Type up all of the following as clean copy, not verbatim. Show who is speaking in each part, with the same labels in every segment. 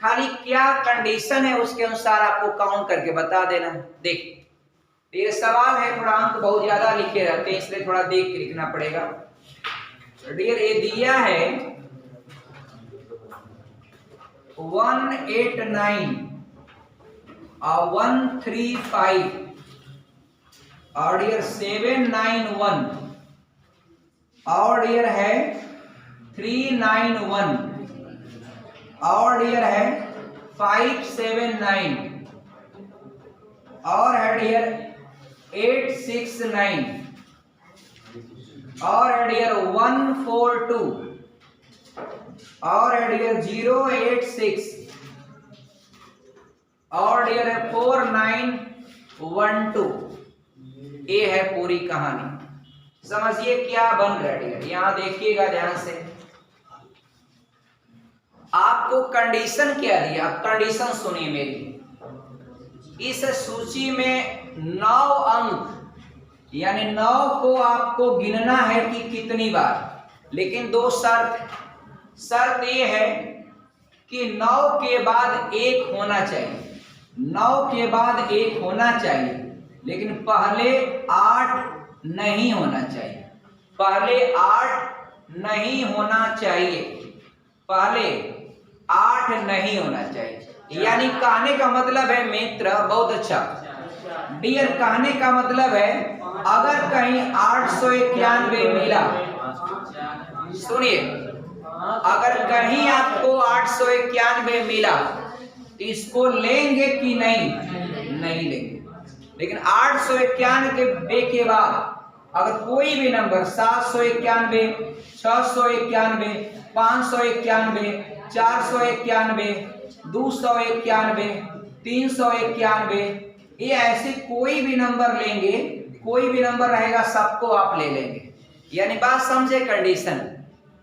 Speaker 1: खाली क्या कंडीशन है उसके अनुसार आपको काउंट करके बता देना। देख ये सवाल है, थोड़ा अंक बहुत ज्यादा लिखे रहते हैं इसलिए थोड़ा देख के लिखना पड़ेगा। डियर ये दिया है 189 और 135 और डियर 791 और डियर है 391 और डियर है 579 और है डियर 869 और है डियर 142 और है डियर 086 और डियर है 4912। ये है पूरी कहानी। समझिए क्या बन रहा है डियर, यहां देखिएगा ध्यान से। आपको कंडीशन क्या दिया, कंडीशन सुनिए मेरी। इस सूची में 9 अंक यानी 9 को आपको गिनना है कि कितनी बार, लेकिन 2 शर्त ये है कि 9 के बाद 1 होना चाहिए, 9 के बाद 1 होना चाहिए, लेकिन पहले 8 नहीं होना चाहिए, पहले 8 नहीं होना चाहिए, पहले 8 नहीं होना चाहिए। यानी कहने का मतलब है मित्र, बहुत अच्छा डियर, कहने का मतलब है अगर कहीं 891 मिला, सुनिए, अगर कहीं आपको 891 मिला तो इसको लेंगे कि नहीं, नहीं लेंगे। लेकिन 891 के बाद अगर कोई भी नंबर 791, 691, 591, 491, 291, 391, ये ऐसे कोई भी नंबर लेंगे, कोई भी नंबर रहेगा सबको आप ले लेंगे। यानी बात समझे कंडीशन,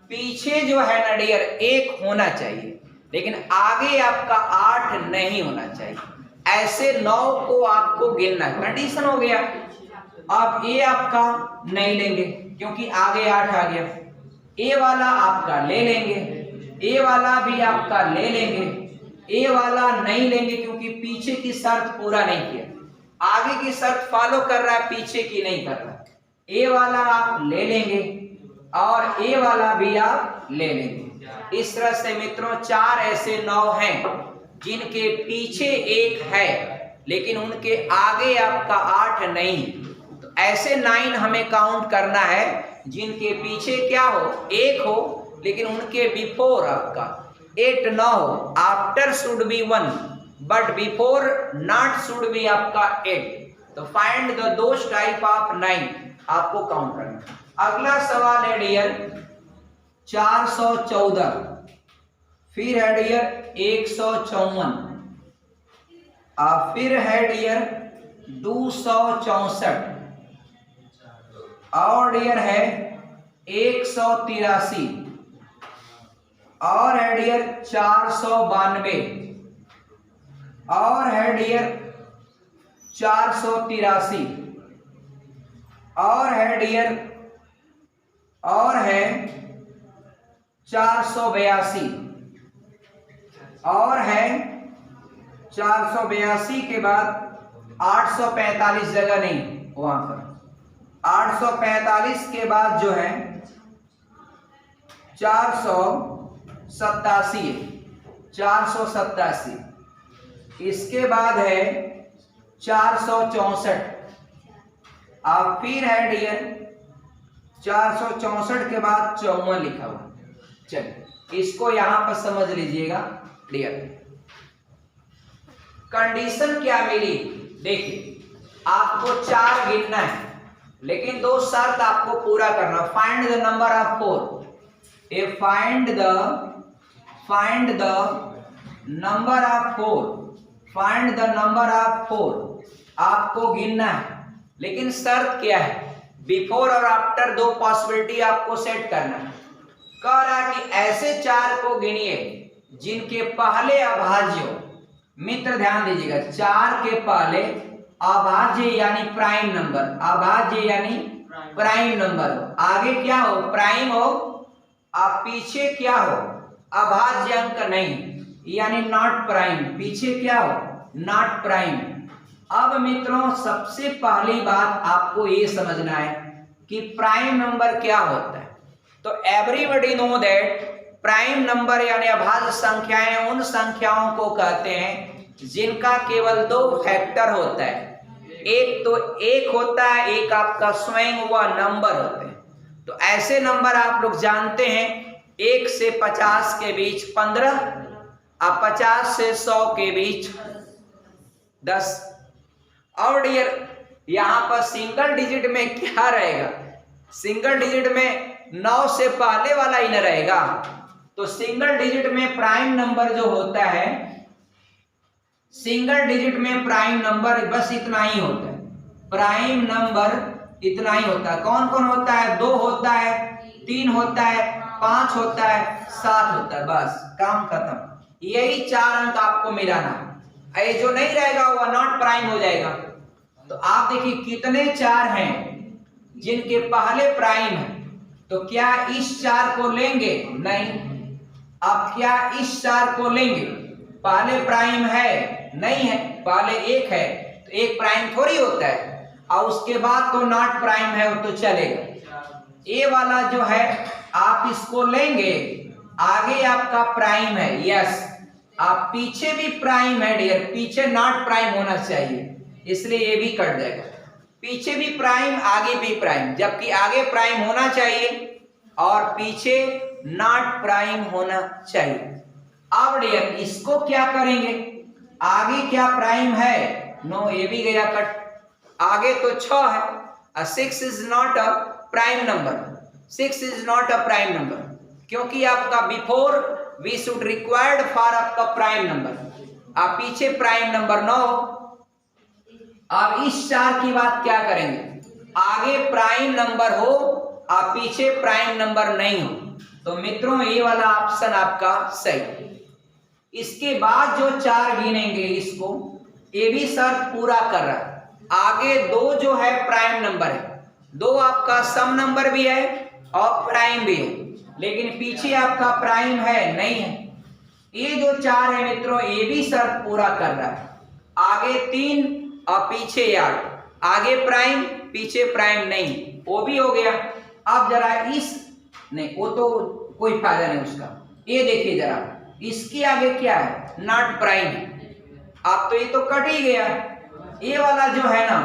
Speaker 1: पीछे जो है ना डियर 1 होना चाहिए, लेकिन आगे आपका 8 नहीं होना चाहिए। ऐसे 9 को आपको गिनना है, कंडीशन हो गया। अब ये आपका नहीं लेंगे क्योंकि आगे 8 आ गया, ये वाला आपका ले लेंगे, ये वाला भी आपका ले लेंगे, ये वाला नहीं लेंगे क्योंकि पीछे की शर्त पूरा नहीं किया, आगे की शर्त फॉलो कर रहा है, पीछे की नहीं कर रहा। ये वाला आप ले लेंगे और ये वाला भी आप ले लेंगे। इस तरह से मित्रों 4 ऐसे 9 हैं जिनके पीछे 1 है लेकिन उनके आगे आपका 8 नहीं। तो ऐसे 9 हमें काउंट करना है जिनके पीछे क्या हो, 1 हो, लेकिन उनके बिफोर आपका 8 ना हो। After should be 1 but before not should be आपका 8। तो find the those type of 9 आपको काउंट करना। अगला सवाल है डियर 414, फिर है डियर 154, फिर है डियर 264 और डियर है 183 और है डियर 492 और है डियर 483 और है डियर और है 482 और है 482 के बाद 845 जगह नहीं वहां पर, 845 के बाद जो है 487, 487, इसके बाद है 464, अब फिर है डियर 464 के बाद 54 लिखा हुआ। चलिए इसको यहां पर समझ लीजिएगा डियर। कंडीशन क्या मिली, देखिए आपको 4 गिनना है लेकिन 2 शर्त आपको पूरा करना। Find the number of 4, A find the number of 4, find the number of 4 आपको गिनना है, लेकिन शर्त क्या है, बिफोर और आफ्टर 2 पॉसिबिलिटी आपको सेट करना है। कह रहा है कि ऐसे 4 को गिनिए जिनके पहले अभाज्य हो। मित्र ध्यान दीजिएगा, 4 के पहले अभाज्य यानी प्राइम नंबर, अभाज्य यानी प्राइम नंबर हो, आगे क्या हो, प्राइम हो, अब पीछे क्या हो, अभाज्य अंक नहीं, यानी नॉट प्राइम, पीछे क्या हो, नॉट प्राइम। अब मित्रों सबसे पहली बात आपको ये समझना है कि प्राइम नंबर क्या होता है। तो everybody know that prime number यानी अभाज्य संख्याएं उन संख्याओं को कहते हैं जिनका केवल दो फैक्टर होता है। एक तो एक होता है, एक आपका स्वयं हुआ नंबर होते हैं। तो ऐसे नंबर आप लोग जानते हैं 1 से 50 के बीच 15 और 50 से 100 के बीच 10। और डियर यहां पर सिंगल डिजिट में क्या रहेगा, सिंगल डिजिट में 9 से पहले वाला ही न रहेगा। तो सिंगल डिजिट में प्राइम नंबर जो होता है, सिंगल डिजिट में प्राइम नंबर बस इतना ही होता है, प्राइम नंबर इतना ही होता है। कौन कौन होता है, 2 होता है, 3 होता है, 5 होता है, 7 होता है, बस काम खत्म। यही 4 अंक आपको मिलाना है, ये जो नहीं रहेगा वो नॉट प्राइम हो जाएगा। तो आप देखिए कितने 4 हैं जिनके पहले प्राइम है। तो क्या इस 4 को लेंगे, नहीं। अब क्या इस 4 को लेंगे, पहले प्राइम है, नहीं है, पहले 1 है, तो 1 प्राइम थोड़ी होता है, और उसके बाद तो नॉट प्राइम है, वो तो चलेगा। ये वाला जो है आप इसको लेंगे, आगे आपका प्राइम है, यस। आप पीछे भी प्राइम है डियर, पीछे नॉट प्राइम होना चाहिए, इसलिए ये भी कट जाएगा। पीछे भी प्राइम, आगे भी प्राइम, जबकि आगे प्राइम होना चाहिए और पीछे नॉट प्राइम होना चाहिए। अब डियर इसको क्या करेंगे, आगे क्या प्राइम है, नो, ये भी गया कट। आगे तो 6 है, 6 is not a prime number, 6 is not a prime number, क्योंकि आपका before we should required for आपका प्राइम नंबर, आप पीछे प्राइम नंबर 9। अब इस 4 की बात क्या करेंगे, आगे प्राइम नंबर हो और पीछे प्राइम नंबर नहीं हो। तो मित्रों ये वाला ऑप्शन आपका सही। इसके बाद जो 4 गिनेंगे इसको, ये भी शर्त पूरा कर रहा है। आगे 2 जो है प्राइम नंबर है, 2 आपका सम नंबर भी है और प्राइम भी है, लेकिन पीछे आपका प्राइम है, नहीं है। ये जो 4 है मित्रों, ये भी शर्त पूरा कर रहा है। आगे 3 और पीछे 8, आगे प्राइम पीछे प्राइम नहीं, वो भी हो गया। अब जरा इस, नहीं वो तो कोई फायदा नहीं उसका। ये देखिए जरा, इसके आगे क्या है, नॉट प्राइम। अब तो ये तो कट ही गया। ये वाला जो है ना,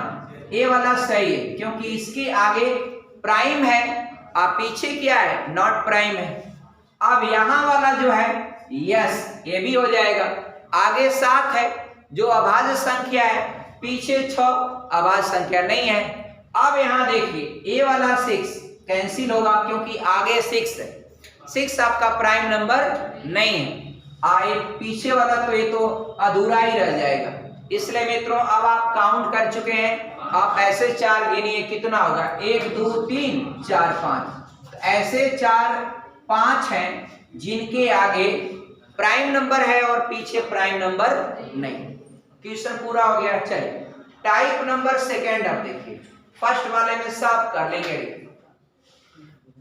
Speaker 1: ये वाला सही है, क्योंकि इसके आगे प्राइम है और पीछे क्या है, नॉट प्राइम है। अब यहां वाला जो है, यस, ये भी हो जाएगा। आगे 7 है जो अभाज्य संख्या है, पीछे 6 अभाज्य संख्या नहीं है। अब यहां देखिए ये वाला 6 कैंसिल होगा, क्योंकि आगे 6 है, 6 आपका प्राइम नंबर नहीं है। आए पीछे वाला तो ये तो अधूरा ही रह जाएगा। इसलिए मित्रों अब आप काउंट कर चुके हैं, आप ऐसे 4 गिनिए, कितना होगा, 1 2 3 4 5। तो ऐसे 4 5 हैं जिनके आगे प्राइम नंबर है और पीछे प्राइम नंबर नहीं। क्वेश्चन पूरा हो गया। चलिए टाइप नंबर सेकेंड, अब देखिए फर्स्ट वाले में सब कर लेंगे।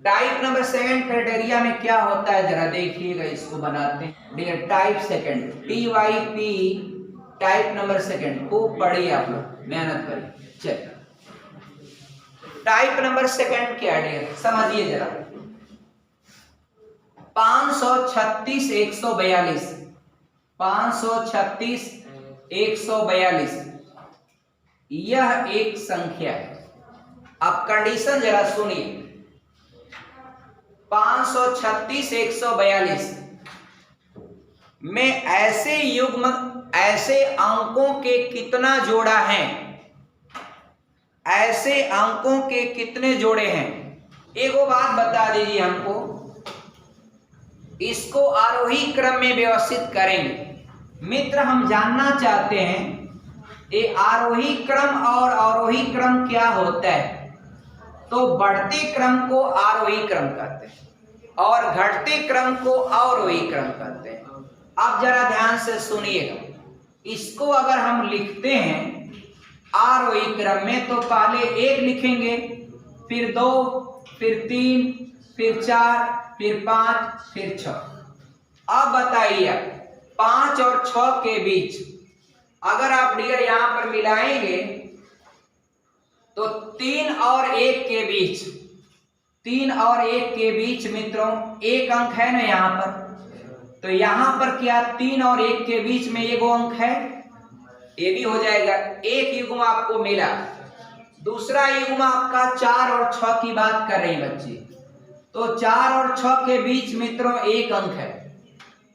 Speaker 1: टाइप नंबर सेकेंड क्राइटेरिया में क्या होता है जरा देखिएगा, इसको बनाते हैं dear. Type second, TYP, type number second, खूब पढ़िए आप लोग, मेहनत करिए। चलिए टाइप नंबर सेकेंड क्या डियर, समझिए जरा। 536 142, 536 142 यह एक संख्या है। अब कंडीशन जरा सुनिए, 536 142 में ऐसे युग्म, ऐसे अंकों के कितना जोड़ा है, ऐसे अंकों के कितने जोड़े हैं। एक बात बता दीजिए हमको, इसको आरोही क्रम में व्यवस्थित करेंगे। मित्र हम जानना चाहते हैं ये आरोही क्रम और अवरोही क्रम क्या होता है। तो बढ़ते क्रम को आरोही क्रम कहते हैं और घटते क्रम को अवरोही क्रम कहते हैं। अब जरा ध्यान से सुनिएगा, इसको अगर हम लिखते हैं आरोही क्रम में तो पहले 1 लिखेंगे, फिर 2, फिर 3, फिर 4, फिर 5, फिर 6। अब बताइए 5 और 6 के बीच अगर आप डियर यहां पर मिलाएंगे तो 3 और 1 के बीच, 3 और 1 के बीच मित्रों एक अंक है ना यहां पर, तो यहां पर क्या 3 और 1 के बीच में एक अंक है, ये भी हो जाएगा। एक युग्म आपको मिला। दूसरा युग्म आपका 4 और 6 की बात कर रहे हैं बच्चे, तो 4 और 6 के बीच मित्रों एक अंक है,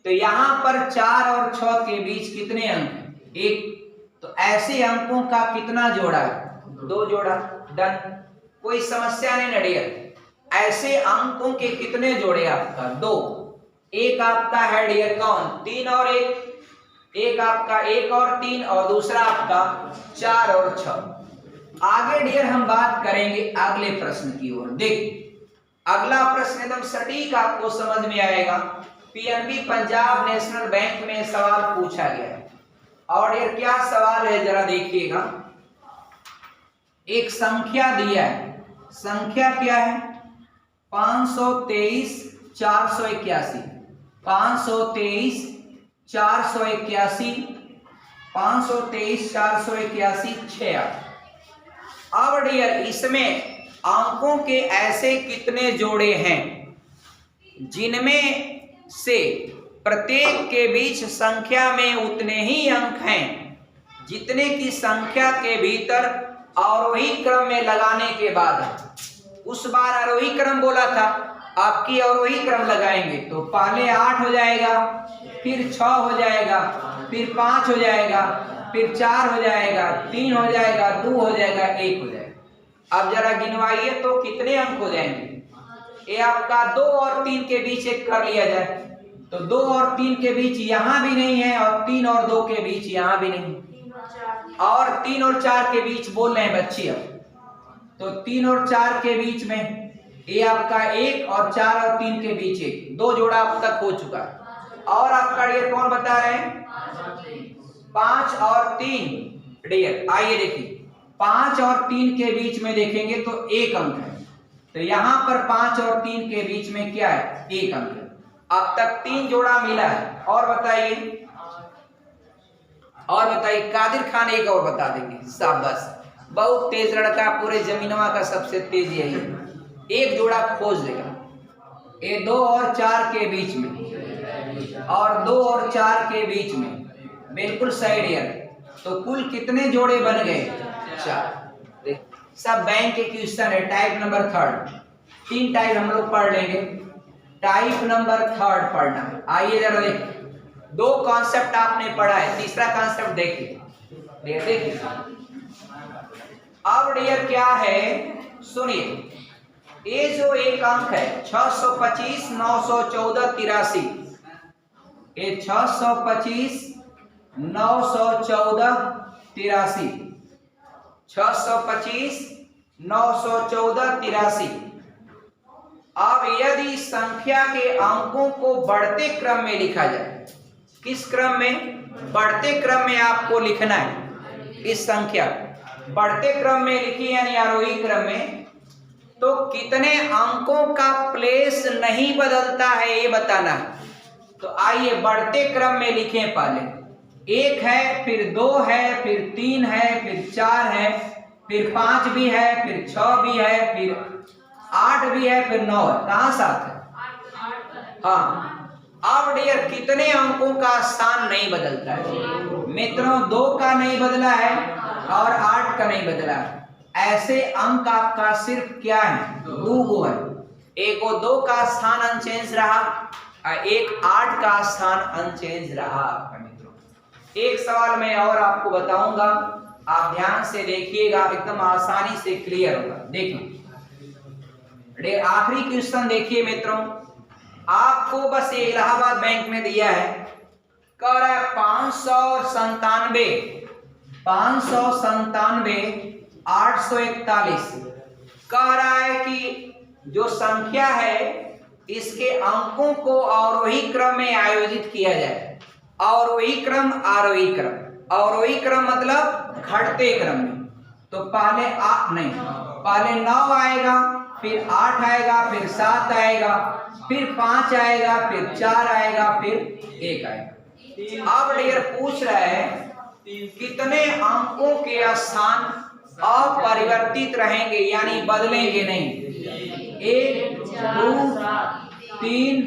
Speaker 1: तो यहां पर 4 और 6 के बीच कितने अंक हैं, एक। तो ऐसे अंकों का कितना जोड़ा है, 2 जोड़ा। डन, कोई समस्या नहीं ना डियर। ऐसे अंकों के कितने जोड़े आपका, 2। एक आपका है डियर कौन, 3 और 1, एक आपका 1 और 3, और दूसरा आपका 4 और 6। आगे डियर हम बात करेंगे अगले प्रश्न की ओर। देख अगला प्रश्न एकदम सटीक आपको समझ में आएगा। पीएनबी पंजाब नेशनल बैंक में सवाल पूछा गया है, और ये क्या सवाल है जरा देखिएगा। एक संख्या दिया है, संख्या क्या है, 523 481, 523 481, 523 481 6। अब डियर इसमें अंकों के ऐसे कितने जोड़े हैं जिनमें से प्रत्येक के बीच संख्या में उतने ही अंक हैं जितने की संख्या के भीतर आरोही क्रम में लगाने के बाद, उस बार आरोही क्रम बोला था, आपकी आरोही क्रम लगाएंगे तो पहले 8 हो जाएगा, फिर 6 हो जाएगा, फिर 5 हो जाएगा, फिर 4 हो जाएगा, 3 हो जाएगा, 2 हो जाएगा, 1 हो जाएगा। अब जरा गिनवाइए तो कितने अंक हो जाएंगे। ये आपका 2 और 3 के बीच एक कर लिया जाए, तो 2 और 3 के बीच यहां भी नहीं है, और 3 और 2 के बीच यहां भी नहीं, और 3 और 4 के बीच बोल रहे हैं बच्चे। अब तो 3 और 4 के बीच में ये आपका 1, और 4 और 3 के बीच 1, 2 जोड़ा अब तक हो चुका है। और आपका डियर कौन बता रहे हैं, 5 और 3। डियर आइए देखिए, 5 और 3 के बीच में देखेंगे तो एक अंक है, तो यहां पर 5 और 3 के बीच में क्या है, एक अंक है। अब तक 3 जोड़ा मिला है। और बताइए, और बताइए, कादिर खान एक और बता देंगे, शाबाश, बहुत तेज लड़का, पूरे जमीनवा का सबसे तेज यही है, एक जोड़ा खोज देगा। ये 2 और 4 के बीच में, और 2 और 4 के बीच में, बिल्कुल सही डियर। तो कुल कितने जोड़े बन गए, 4। सब बैंक के क्वेश्चन है, टाइप नंबर 3। 3 टाइप हम लोग पढ़ लेंगे, टाइप नंबर 3 पढ़ना है। आइए जरा देखिए, 2 कॉन्सेप्ट आपने पढ़ा है, तीसरा कॉन्सेप्ट देखिए। अब डियर क्या है, सुनिए, ये जो एक अंक है 625 914 83, ये 625 914 83, 625 914 83। अब यदि संख्या के अंकों को बढ़ते क्रम में लिखा जाए, किस क्रम में, बढ़ते क्रम में आपको लिखना है इस संख्या, बढ़ते क्रम में लिखिए यानी आरोही क्रम में, तो कितने अंकों का प्लेस नहीं बदलता है ये बताना है। तो आइए बढ़ते क्रम में लिखें, पहले 1 है, फिर 2 है, फिर 3 है, फिर 4 है, फिर 5 भी है, फिर 6 भी है, फिर 8 भी है, फिर 9 है। कहाँ 7 है, हाँ। अब डियर कितने अंकों का स्थान नहीं बदलता है मित्रों, 2 का नहीं बदला है और 8 का नहीं बदला है। ऐसे अंक आपका सिर्फ क्या है, 2 गो है, एक 2 का स्थान अनचेंज रहा, और एक 8 का स्थान अनचेंज रहा आपका मित्रों। एक सवाल मैं और आपको बताऊंगा, आप ध्यान से देखिएगा, एकदम आसानी से क्लियर होगा। देखिए आखिरी क्वेश्चन देखिए मित्रों, आपको बस ये इलाहाबाद बैंक में दिया है, कह रहा है 597 841, कह रहा है कि जो संख्या है इसके अंकों को आरोही क्रम में आयोजित किया जाए। आरोही क्रम, आरोही क्रम, आरोही क्रम मतलब घटते क्रम में, तो पहले पहले 9 आएगा, फिर 8 आएगा, फिर 7 आएगा, फिर 5 आएगा, फिर 4 आएगा, फिर 1 आएगा। अब डियर पूछ रहा है कितने अंकों के स्थान अपरिवर्तित रहेंगे यानी बदलेंगे नहीं। 1 2 3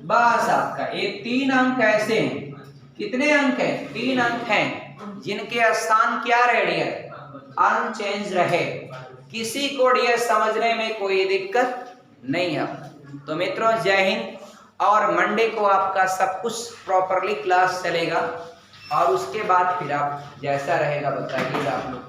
Speaker 1: बस आपका ये 3 अंक ऐसे हैं। कितने अंक हैं? 3 अंक हैं जिनके स्थान क्या रहे डियर? अनचेंज रहे। किसी को डियर समझने में कोई दिक्कत नहीं है। तो मित्रों जय हिंद। और मंडे को आपका सब कुछ प्रॉपरली क्लास चलेगा और उसके बाद फिर आप जैसा रहेगा बताइएगा आप लोग।